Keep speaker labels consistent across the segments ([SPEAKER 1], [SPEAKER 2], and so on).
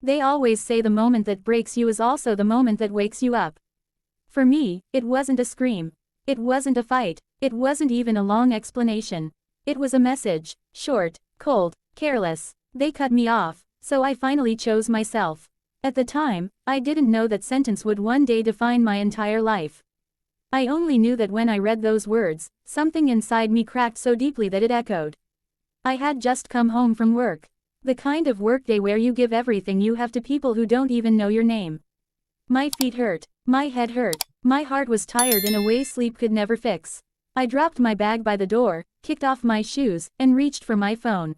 [SPEAKER 1] They always say the moment that breaks you is also the moment that wakes you up. For me, it wasn't a scream. It wasn't a fight. It wasn't even a long explanation. It was a message. Short, cold, careless. They cut me off, so I finally chose myself. At the time, I didn't know that sentence would one day define my entire life. I only knew that when I read those words, something inside me cracked so deeply that it echoed. I had just come home from work. The kind of workday where you give everything you have to people who don't even know your name. My feet hurt. My head hurt. My heart was tired in a way sleep could never fix. I dropped my bag by the door, kicked off my shoes, and reached for my phone.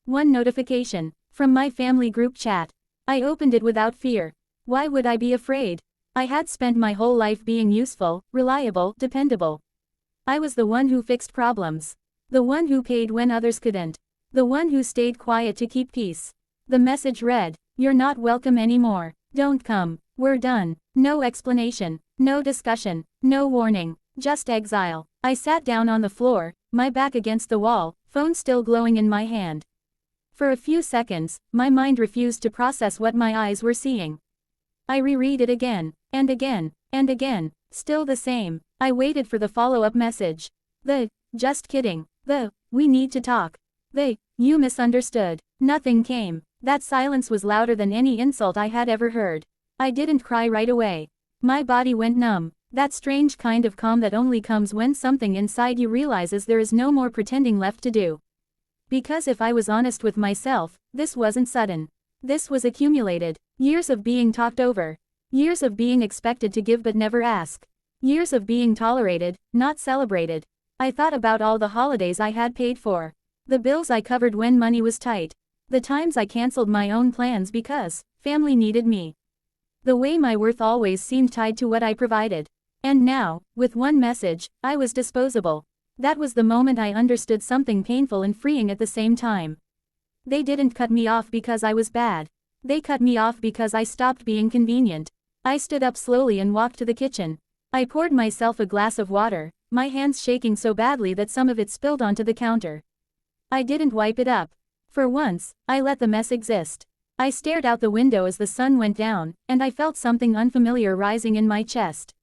[SPEAKER 1] One notification. From my family group chat. I opened it without fear. Why would I be afraid? I had spent my whole life being useful, reliable, dependable. I was the one who fixed problems. The one who paid when others couldn't. The one who stayed quiet to keep peace. The message read, "You're not welcome anymore. Don't come. We're done." No explanation. No discussion. No warning. Just exile. I sat down on the floor, my back against the wall, phone still glowing in my hand. For a few seconds, my mind refused to process what my eyes were seeing. I reread it again, and again, and again, still the same. I waited for the follow-up message. Just kidding. We need to talk. You misunderstood. Nothing came. That silence was louder than any insult I had ever heard. I didn't cry right away. My body went numb. That strange kind of calm that only comes when something inside you realizes there is no more pretending left to do. Because if I was honest with myself, this wasn't sudden. This was accumulated. Years of being talked over. Years of being expected to give but never ask. Years of being tolerated, not celebrated. I thought about all the holidays I had paid for. The bills I covered when money was tight. The times I canceled my own plans because family needed me. The way my worth always seemed tied to what I provided. And now, with one message, I was disposable. That was the moment I understood something painful and freeing at the same time. They didn't cut me off because I was bad. They cut me off because I stopped being convenient. I stood up slowly and walked to the kitchen. I poured myself a glass of water, my hands shaking so badly that some of it spilled onto the counter. I didn't wipe it up. For once, I let the mess exist. I stared out the window as the sun went down, and I felt something unfamiliar rising in my chest.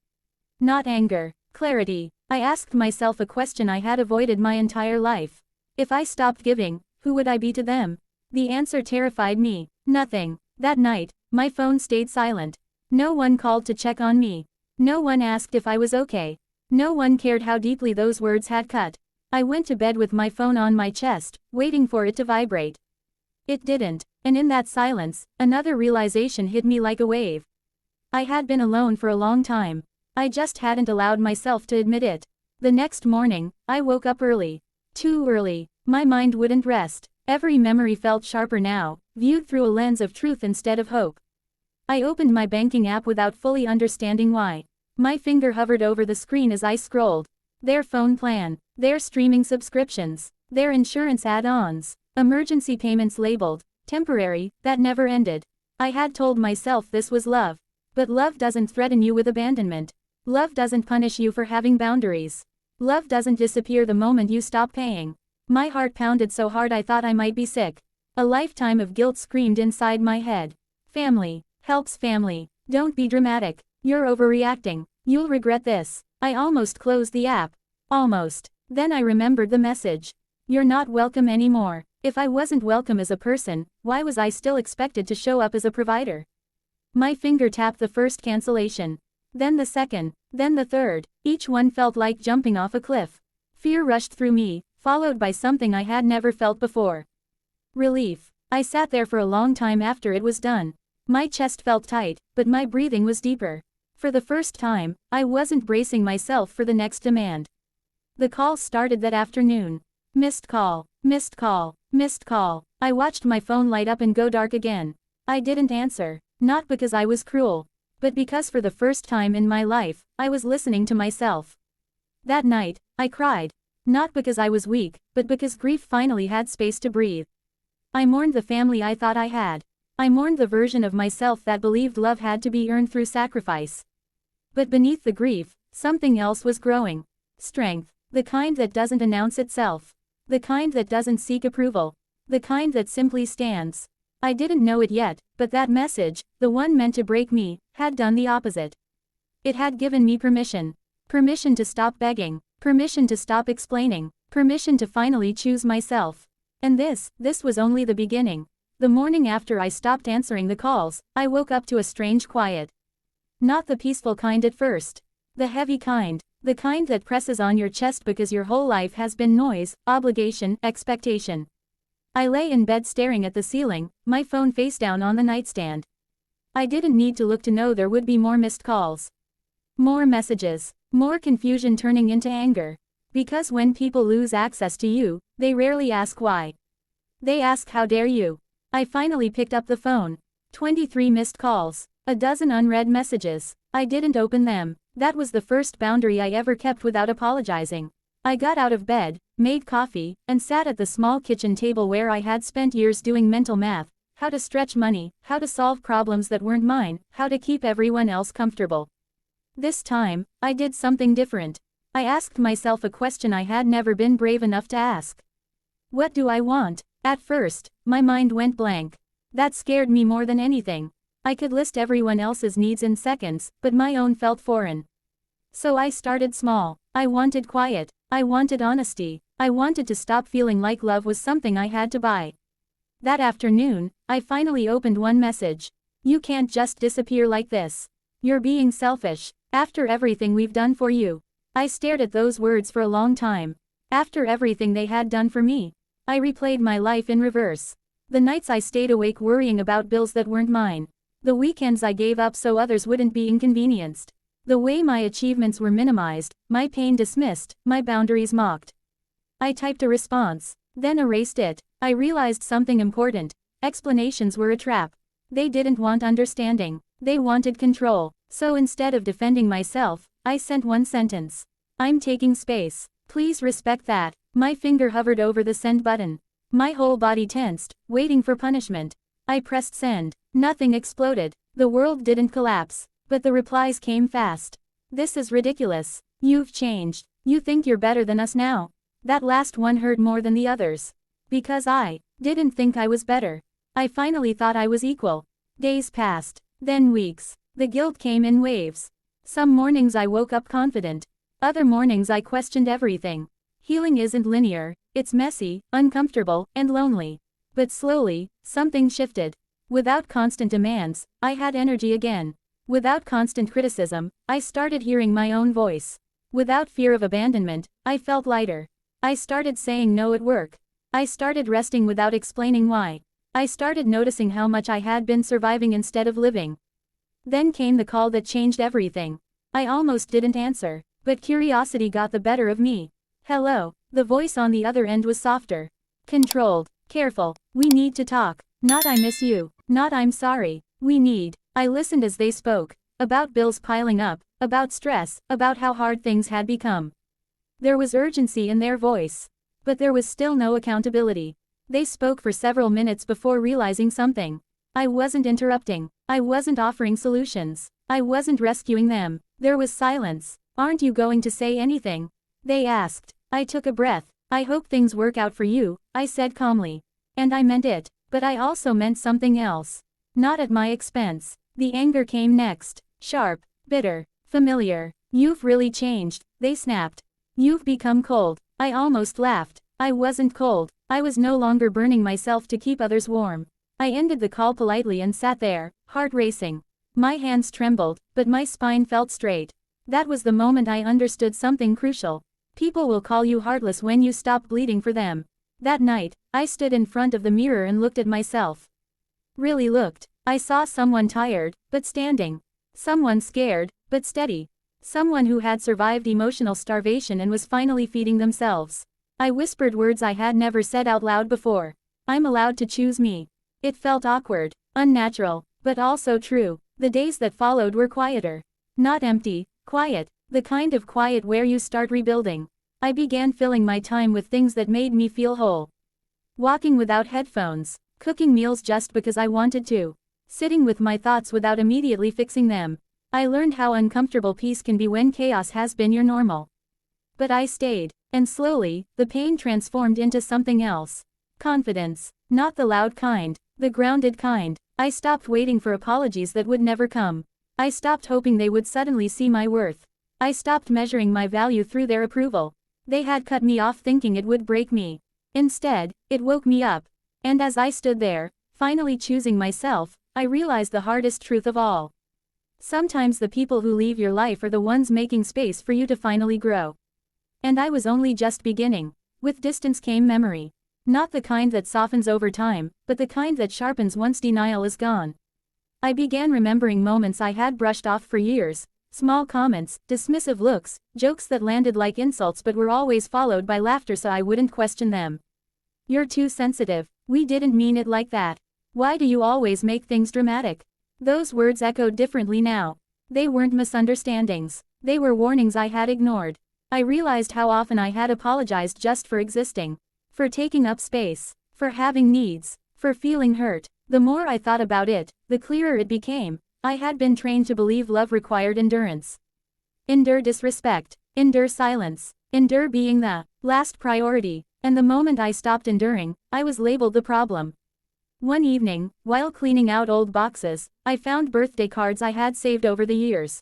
[SPEAKER 1] Not anger, clarity. I asked myself a question I had avoided my entire life. If I stopped giving, who would I be to them? The answer terrified me. Nothing. That night, my phone stayed silent. No one called to check on me. No one asked if I was okay. No one cared how deeply those words had cut. I went to bed with my phone on my chest, waiting for it to vibrate. It didn't, and in that silence, another realization hit me like a wave. I had been alone for a long time. I just hadn't allowed myself to admit it. The next morning, I woke up early. Too early. My mind wouldn't rest. Every memory felt sharper now, viewed through a lens of truth instead of hope. I opened my banking app without fully understanding why. My finger hovered over the screen as I scrolled. Their phone plan, their streaming subscriptions, their insurance add-ons, emergency payments labeled temporary, that never ended. I had told myself this was love. But love doesn't threaten you with abandonment. Love doesn't punish you for having boundaries. Love doesn't disappear the moment you stop paying. My heart pounded so hard I thought I might be sick. A lifetime of guilt screamed inside my head. Family helps family. Don't be dramatic. You're overreacting. You'll regret this. I almost closed the app. Almost. Then I remembered the message. You're not welcome anymore. If I wasn't welcome as a person, why was I still expected to show up as a provider? My finger tapped the first cancellation. Then the second. Then the third. Each one felt like jumping off a cliff. Fear rushed through me, followed by something I had never felt before. Relief. I sat there for a long time after it was done. My chest felt tight, but my breathing was deeper. For the first time, I wasn't bracing myself for the next demand. The call started that afternoon. Missed call, missed call, missed call. I watched my phone light up and go dark again. I didn't answer, not because I was cruel, but because for the first time in my life, I was listening to myself. That night, I cried. Not because I was weak, but because grief finally had space to breathe. I mourned the family I thought I had. I mourned the version of myself that believed love had to be earned through sacrifice. But beneath the grief, something else was growing. Strength. The kind that doesn't announce itself. The kind that doesn't seek approval. The kind that simply stands. I didn't know it yet, but that message, the one meant to break me, had done the opposite. It had given me permission. Permission to stop begging. Permission to stop explaining. Permission to finally choose myself. And this was only the beginning. The morning after I stopped answering the calls, I woke up to a strange quiet. Not the peaceful kind at first. The heavy kind. The kind that presses on your chest because your whole life has been noise, obligation, expectation. I lay in bed staring at the ceiling, my phone face down on the nightstand. I didn't need to look to know there would be more missed calls. More messages. More confusion turning into anger. Because when people lose access to you, they rarely ask why. They ask how dare you. I finally picked up the phone. 23 missed calls. A dozen unread messages. I didn't open them. That was the first boundary I ever kept without apologizing. I got out of bed, made coffee, and sat at the small kitchen table where I had spent years doing mental math, how to stretch money, how to solve problems that weren't mine, how to keep everyone else comfortable. This time, I did something different. I asked myself a question I had never been brave enough to ask. What do I want? At first, my mind went blank. That scared me more than anything. I could list everyone else's needs in seconds, but my own felt foreign. So I started small. I wanted quiet. I wanted honesty. I wanted to stop feeling like love was something I had to buy. That afternoon, I finally opened one message. You can't just disappear like this. You're being selfish. After everything we've done for you. I stared at those words for a long time. After everything they had done for me. I replayed my life in reverse. The nights I stayed awake worrying about bills that weren't mine. The weekends I gave up so others wouldn't be inconvenienced. The way my achievements were minimized, my pain dismissed, my boundaries mocked. I typed a response, then erased it. I realized something important. Explanations were a trap. They didn't want understanding. They wanted control. So instead of defending myself, I sent one sentence. I'm taking space. Please respect that. My finger hovered over the send button. My whole body tensed, waiting for punishment. I pressed send. Nothing exploded. The world didn't collapse. But the replies came fast. This is ridiculous. You've changed. You think you're better than us now. That last one hurt more than the others. Because I didn't think I was better. I finally thought I was equal. Days passed. Then weeks. The guilt came in waves. Some mornings I woke up confident. Other mornings I questioned everything. Healing isn't linear. It's messy, uncomfortable, and lonely. But slowly, something shifted. Without constant demands, I had energy again. Without constant criticism, I started hearing my own voice. Without fear of abandonment, I felt lighter. I started saying no at work. I started resting without explaining why. I started noticing how much I had been surviving instead of living. Then came the call that changed everything. I almost didn't answer, but curiosity got the better of me. Hello. The voice on the other end was softer. Controlled. Careful. We need to talk. Not I miss you. Not I'm sorry. We need. I listened as they spoke. About bills piling up. About stress. About how hard things had become. There was urgency in their voice. But there was still no accountability. They spoke for several minutes before realizing something. I wasn't interrupting. I wasn't offering solutions. I wasn't rescuing them. There was silence. Aren't you going to say anything? They asked. I took a breath. I hope things work out for you, I said calmly. And I meant it. But I also meant something else. Not at my expense. The anger came next. Sharp, bitter, familiar. You've really changed, they snapped. You've become cold. I almost laughed. I wasn't cold. I was no longer burning myself to keep others warm. I ended the call politely and sat there, heart racing. My hands trembled, but my spine felt straight. That was the moment I understood something crucial. People will call you heartless when you stop bleeding for them. That night, I stood in front of the mirror and looked at myself. Really looked. I saw someone tired, but standing. Someone scared, but steady. Someone who had survived emotional starvation and was finally feeding themselves. I whispered words I had never said out loud before. I'm allowed to choose me. It felt awkward, unnatural, but also true. The days that followed were quieter. Not empty, quiet. The kind of quiet where you start rebuilding. I began filling my time with things that made me feel whole. Walking without headphones. Cooking meals just because I wanted to. Sitting with my thoughts without immediately fixing them. I learned how uncomfortable peace can be when chaos has been your normal. But I stayed. And slowly, the pain transformed into something else. Confidence. Not the loud kind. The grounded kind. I stopped waiting for apologies that would never come. I stopped hoping they would suddenly see my worth. I stopped measuring my value through their approval. They had cut me off thinking it would break me. Instead, it woke me up. And as I stood there, finally choosing myself, I realized the hardest truth of all. Sometimes the people who leave your life are the ones making space for you to finally grow. And I was only just beginning. With distance came memory. Not the kind that softens over time, but the kind that sharpens once denial is gone. I began remembering moments I had brushed off for years, small comments, dismissive looks, jokes that landed like insults but were always followed by laughter so I wouldn't question them. "You're too sensitive. We didn't mean it like that. Why do you always make things dramatic?" Those words echoed differently now. They weren't misunderstandings. They were warnings I had ignored. I realized how often I had apologized just for existing. For taking up space. For having needs. For feeling hurt. The more I thought about it, the clearer it became. I had been trained to believe love required endurance. Endure disrespect. Endure silence. Endure being the last priority. And the moment I stopped enduring, I was labeled the problem. One evening, while cleaning out old boxes, I found birthday cards I had saved over the years.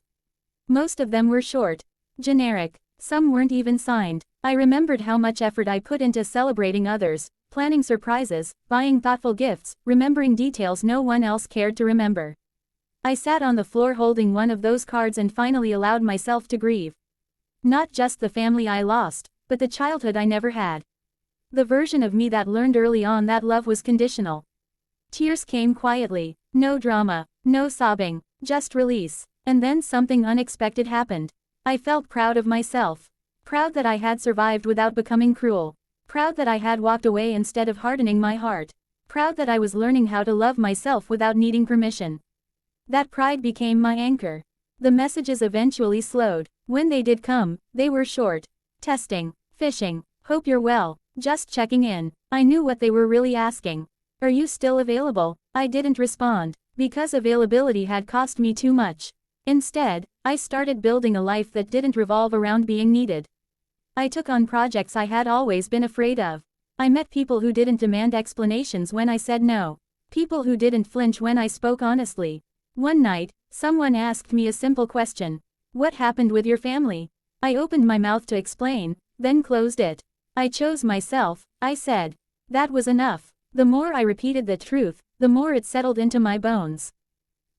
[SPEAKER 1] Most of them were short. Generic. Some weren't even signed. I remembered how much effort I put into celebrating others, planning surprises, buying thoughtful gifts, remembering details no one else cared to remember. I sat on the floor holding one of those cards and finally allowed myself to grieve. Not just the family I lost, but the childhood I never had. The version of me that learned early on that love was conditional. Tears came quietly. No drama. No sobbing. Just release. And then something unexpected happened. I felt proud of myself. Proud that I had survived without becoming cruel. Proud that I had walked away instead of hardening my heart. Proud that I was learning how to love myself without needing permission. That pride became my anchor. The messages eventually slowed. When they did come, they were short. Testing. Fishing. Hope you're well. Just checking in. I knew what they were really asking. Are you still available? I didn't respond, because availability had cost me too much. Instead, I started building a life that didn't revolve around being needed. I took on projects I had always been afraid of. I met people who didn't demand explanations when I said no. People who didn't flinch when I spoke honestly. One night, someone asked me a simple question. "What happened with your family?" I opened my mouth to explain, then closed it. "I chose myself," I said. That was enough. The more I repeated the truth, the more it settled into my bones.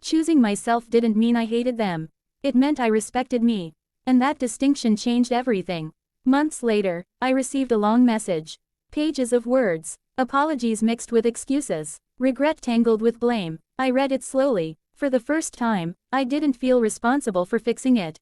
[SPEAKER 1] Choosing myself didn't mean I hated them. It meant I respected me. And that distinction changed everything. Months later, I received a long message. Pages of words. Apologies mixed with excuses. Regret tangled with blame. I read it slowly. For the first time, I didn't feel responsible for fixing it.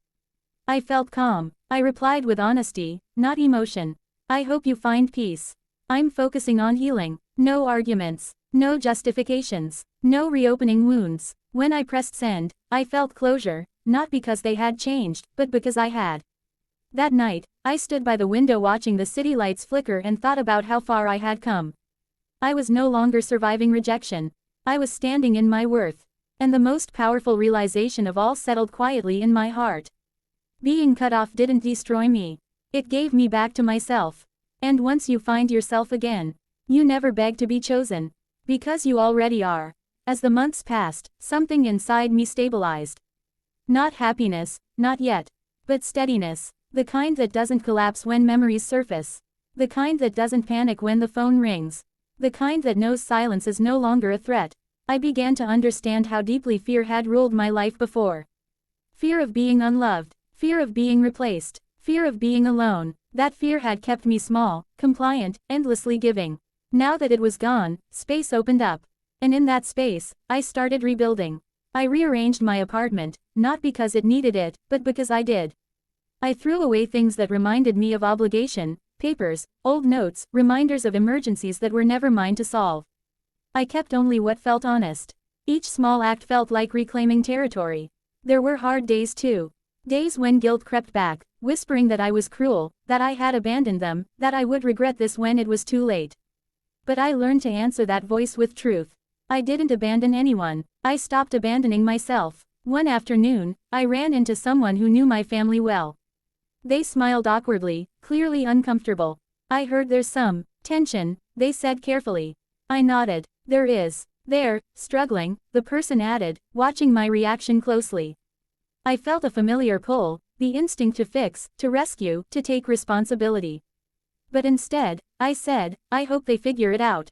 [SPEAKER 1] I felt calm. I replied with honesty, not emotion. "I hope you find peace. I'm focusing on healing. No arguments. No justifications. No reopening wounds." When I pressed send, I felt closure, not because they had changed, but because I had. That night, I stood by the window watching the city lights flicker and thought about how far I had come. I was no longer surviving rejection. I was standing in my worth. And the most powerful realization of all settled quietly in my heart. Being cut off didn't destroy me. It gave me back to myself. And once you find yourself again, you never beg to be chosen. Because you already are. As the months passed, something inside me stabilized. Not happiness, not yet. But steadiness. The kind that doesn't collapse when memories surface. The kind that doesn't panic when the phone rings. The kind that knows silence is no longer a threat. I began to understand how deeply fear had ruled my life before. Fear of being unloved. Fear of being replaced. Fear of being alone. That fear had kept me small, compliant, endlessly giving. Now that it was gone, space opened up. And in that space, I started rebuilding. I rearranged my apartment, not because it needed it, but because I did. I threw away things that reminded me of obligation, papers, old notes, reminders of emergencies that were never mine to solve. I kept only what felt honest. Each small act felt like reclaiming territory. There were hard days too. Days when guilt crept back, whispering that I was cruel, that I had abandoned them, that I would regret this when it was too late. But I learned to answer that voice with truth. I didn't abandon anyone. I stopped abandoning myself. One afternoon, I ran into someone who knew my family well. They smiled awkwardly, clearly uncomfortable. "I heard there's some tension," they said carefully. I nodded. There is. There, struggling, the person added, watching my reaction closely. I felt a familiar pull, the instinct to fix, to rescue, to take responsibility. But instead, I said, I hope they figure it out.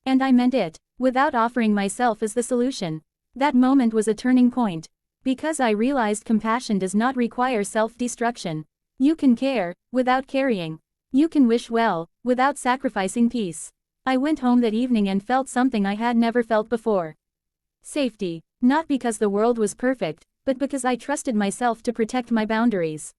[SPEAKER 1] And I meant it, without offering myself as the solution. That moment was a turning point. Because I realized compassion does not require self-destruction. You can care, without carrying. You can wish well, without sacrificing peace. I went home that evening and felt something I had never felt before. Safety. Not because the world was perfect, but because I trusted myself to protect my boundaries.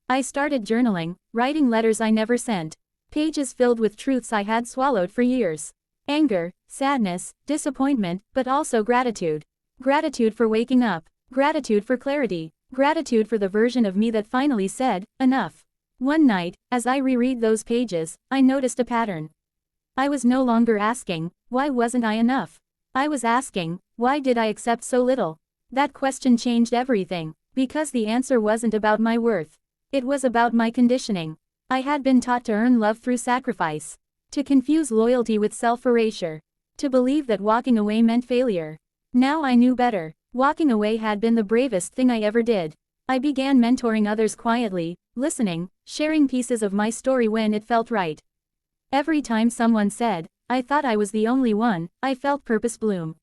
[SPEAKER 1] I started journaling, writing letters I never sent. Pages filled with truths I had swallowed for years. Anger, sadness, disappointment, but also gratitude. Gratitude for waking up. Gratitude for clarity. Gratitude for the version of me that finally said, enough. One night, as I reread those pages, I noticed a pattern. I was no longer asking, why wasn't I enough? I was asking, why did I accept so little? That question changed everything, because the answer wasn't about my worth. It was about my conditioning. I had been taught to earn love through sacrifice. To confuse loyalty with self-erasure. To believe that walking away meant failure. Now I knew better. Walking away had been the bravest thing I ever did. I began mentoring others quietly, listening, sharing pieces of my story when it felt right. Every time someone said, I thought I was the only one, I felt purpose bloom.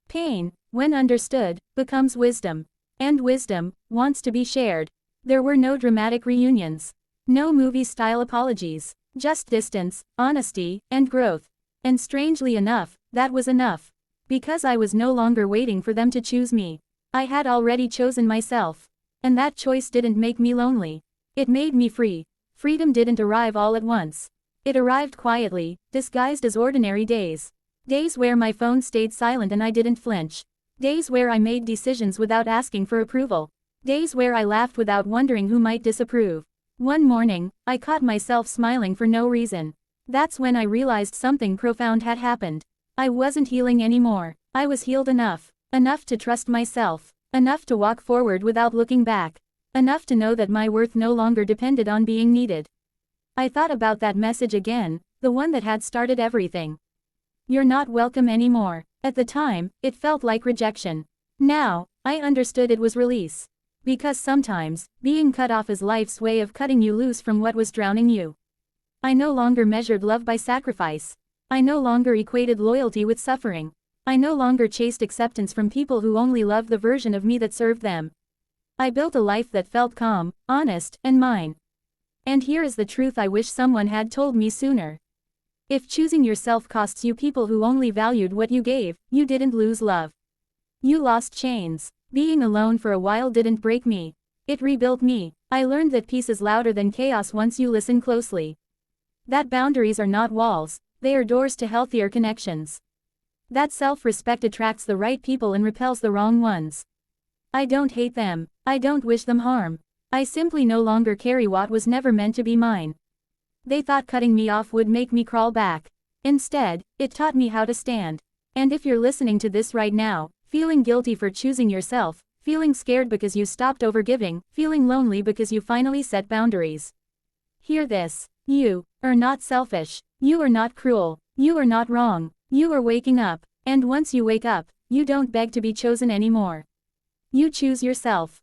[SPEAKER 1] Pain, when understood, becomes wisdom. And wisdom wants to be shared. There were no dramatic reunions. No movie-style apologies. Just distance, honesty, and growth. And strangely enough, that was enough. Because I was no longer waiting for them to choose me. I had already chosen myself. And that choice didn't make me lonely. It made me free. Freedom didn't arrive all at once. It arrived quietly, disguised as ordinary days. Days where my phone stayed silent and I didn't flinch. Days where I made decisions without asking for approval. Days where I laughed without wondering who might disapprove. One morning, I caught myself smiling for no reason. That's when I realized something profound had happened. I wasn't healing anymore. I was healed enough. Enough to trust myself. Enough to walk forward without looking back. Enough to know that my worth no longer depended on being needed. I thought about that message again, the one that had started everything. You're not welcome anymore. At the time, it felt like rejection. Now, I understood it was release. Because sometimes, being cut off is life's way of cutting you loose from what was drowning you. I no longer measured love by sacrifice. I no longer equated loyalty with suffering. I no longer chased acceptance from people who only loved the version of me that served them. I built a life that felt calm, honest, and mine. And here is the truth I wish someone had told me sooner. If choosing yourself costs you people who only valued what you gave, you didn't lose love. You lost chains. Being alone for a while didn't break me. It rebuilt me. I learned that peace is louder than chaos once you listen closely. That boundaries are not walls, they are doors to healthier connections. That self-respect attracts the right people and repels the wrong ones. I don't hate them. I don't wish them harm. I simply no longer carry what was never meant to be mine. They thought cutting me off would make me crawl back. Instead, it taught me how to stand. And if you're listening to this right now, feeling guilty for choosing yourself, feeling scared because you stopped overgiving, feeling lonely because you finally set boundaries. Hear this. You are not selfish. You are not cruel. You are not wrong. You are waking up. And once you wake up, you don't beg to be chosen anymore. You choose yourself.